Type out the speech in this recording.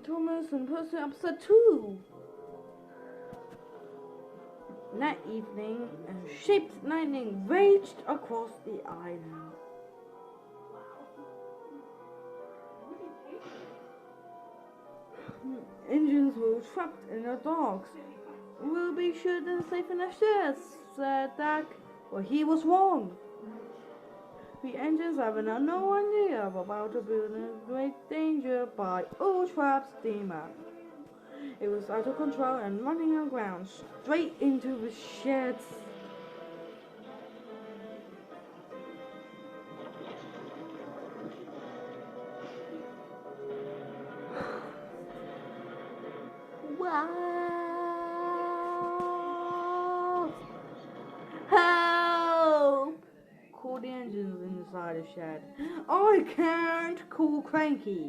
Thomas and Percy upset too. That evening, a shaped lightning raged across the island. Engines were trapped in the docks. "We'll be sure and safe in the sheds," said Jack. Well, he was wrong. The engines have no idea about the building great danger by old trap steamer. It was out of control and running aground straight into the sheds. Wow! Help! Called the engines inside the shed. "I can't," called Cranky.